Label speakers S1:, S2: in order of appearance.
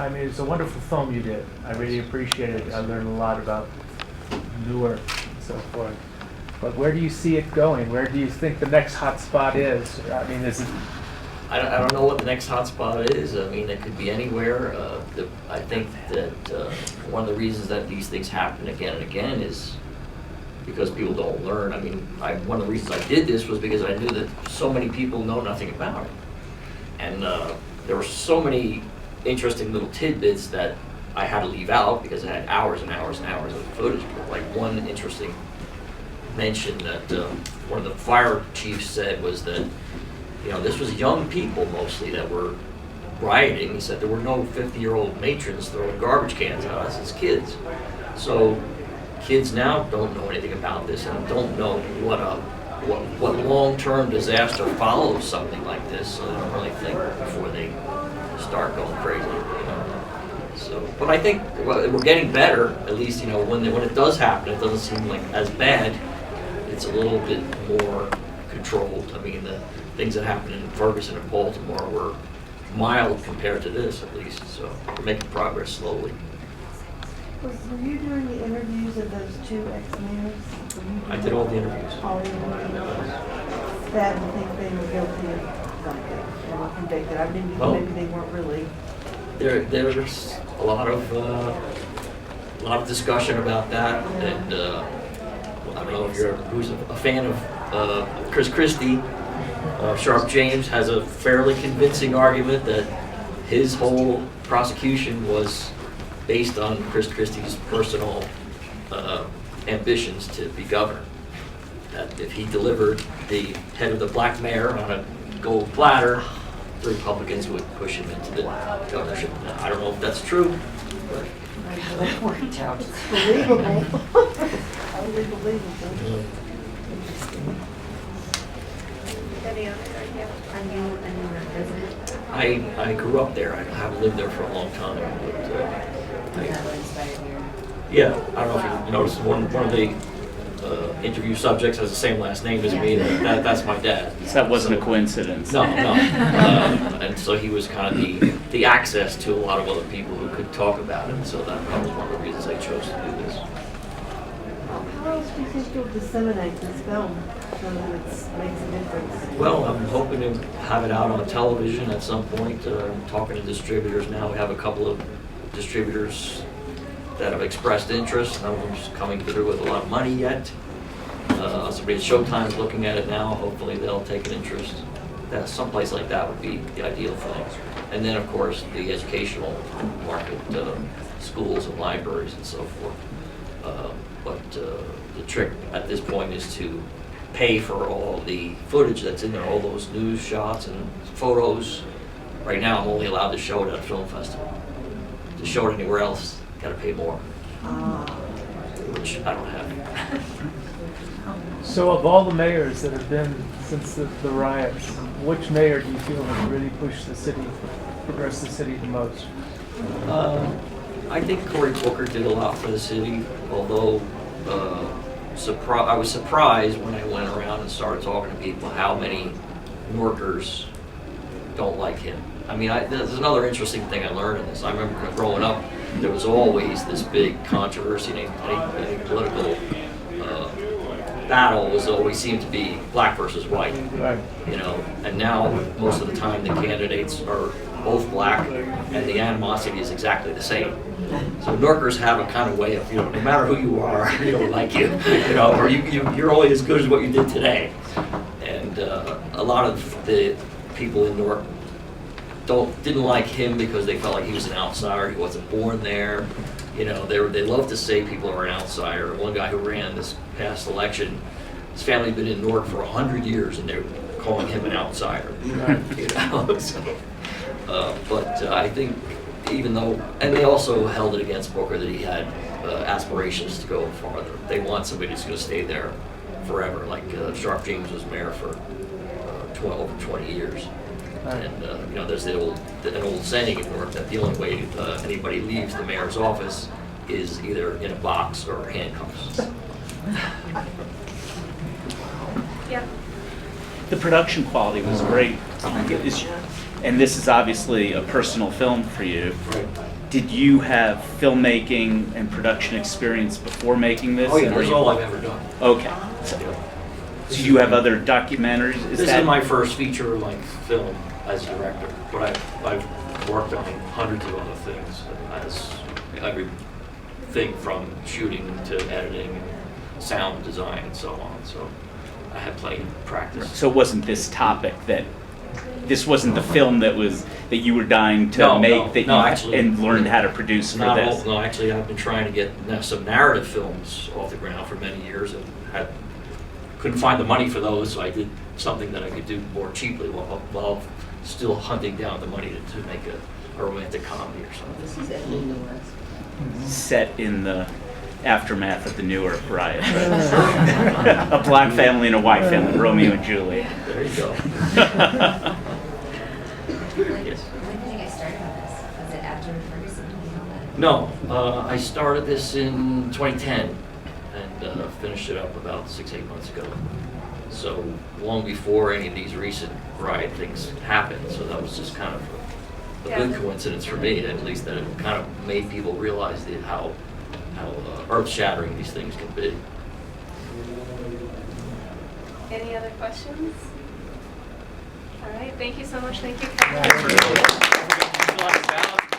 S1: I mean, it's a wonderful film you did. I really appreciate it. I learned a lot about Newark and so forth. But where do you see it going? Where do you think the next hot spot is? I mean, is it?
S2: I don't know what the next hotspot is. I mean, it could be anywhere. I think that one of the reasons that these things happen again and again is because people don't learn. I mean, one of the reasons I did this was because I knew that so many people know nothing about it. And there were so many interesting little tidbits that I had to leave out because I had hours and hours and hours of footage. But like one interesting mention that one of the fire chiefs said was that, you know, this was young people mostly that were rioting. He said there were no 50-year-old matrons throwing garbage cans at us as kids. So kids now don't know anything about this and don't know what long-term disaster follows something like this. So they don't really think before they start going crazy. So, but I think we're getting better. At least, you know, when it does happen, it doesn't seem like as bad. It's a little bit more controlled. I mean, the things that happened in Ferguson and Baltimore were mild compared to this, at least. So we're making progress slowly.
S3: Were you doing the interviews of those two ex-mayors?
S2: I did all the interviews.
S3: All the interviews? That would think they were guilty of something and were convicted. I mean, maybe they weren't really.
S2: There's a lot of discussion about that, and I don't know if who's a fan of Chris Christie. Sharp James has a fairly convincing argument that his whole prosecution was based on Chris Christie's personal ambitions to be governor. That if he delivered the head of the black mayor on a gold platter, the Republicans would push him into the governorship. Now, I don't know if that's true, but
S3: That worked out. It's believable. Totally believable. Interesting.
S4: Any other idea?
S3: Are you a resident?
S2: I grew up there. I haven't lived there for a long time. But, yeah, I don't know if you noticed, one of the interview subjects has the same last name as me. That's my dad.
S5: So that wasn't a coincidence.
S2: No. And so he was kind of the access to a lot of other people who could talk about it. So that was one of the reasons I chose to do this.
S3: How else do you think you'll disseminate this film so that it makes a difference?
S2: Well, I'm hoping to have it out on television at some point. I'm talking to distributors now. We have a couple of distributors that have expressed interest. None of them's coming through with a lot of money yet. Somebody at Showtime's looking at it now. Hopefully they'll take an interest. Someplace like that would be the ideal thing. And then, of course, the educational market, schools and libraries and so forth. But the trick at this point is to pay for all the footage that's in there, all those news shots and photos. Right now, I'm only allowed to show it at a film festival. To show it anywhere else, got to pay more, which I don't have.
S1: So of all the mayors that have been since the riots, which mayor do you feel has really pushed the city, progressed the city the most?
S2: I think Cory Booker did a lot for the city, although I was surprised when I went around and started talking to people how many Newarkers don't like him. I mean, there's another interesting thing I learned in this. I remember growing up, there was always this big controversy, any political battle always seemed to be black versus white,
S1: Right.
S2: you know, and now most of the time the candidates are both black and the animosity is exactly the same. So Newarkers have a kind of way of, you know, no matter who you are, we don't like you, you know, or you're only as good as what you did today. And a lot of the people in Newark didn't like him because they felt like he was an outsider, he wasn't born there. You know, they love to say people are an outsider. One guy who ran this past election, his family's been in Newark for 100 years and they're calling him an outsider.
S1: Right.
S2: You know, so, but I think even though, and they also held it against Booker that he had aspirations to go farther. They want somebody who's going to stay there forever, like Sharp James was mayor for over 20 years. And you know, there's an old saying in Newark that the only way anybody leaves the mayor's office is either in a box or handcuffs.
S4: Yeah.
S5: The production quality was great. And this is obviously a personal film for you. did you have filmmaking and production experience before making this?
S2: Oh yeah,
S5: And are
S2: that's
S5: you-
S2: all I've ever done.
S5: Okay. So, do you have other documentaries?
S2: This is my first feature-length film as a director, but I've worked on hundreds of other things, as everything from shooting to editing, sound design, and so on. So I had plenty of practice.
S5: So it wasn't this topic this wasn't the film that you were dying to
S2: No,
S5: make that
S2: no,
S5: you
S2: actually,
S5: and learned how to produce for
S2: Not
S5: this?
S2: all, no, actually, I've been trying to get some narrative films off the ground for many years and couldn't find the money for those, so I did something that I could do more cheaply while still hunting down the money to make a romantic comedy or something.
S3: This is Italy, the West.
S5: Set in the aftermath of the Newark riot. Right? A black family and a white family, Romeo and Juliet.
S2: There you go. Yes.
S4: When did you get started on this? Was it after Ferguson and all that?
S2: No, I started this in 2010 and finished it up about 6-8 months ago. So long before any of these recent riot things happened, so that was just kind of a good coincidence for me, at least, that it kind of made people realize how earth-shattering these things can be.
S4: Any other questions? All right, thank you so much. Thank you.
S1: Yeah,
S5: Thank you.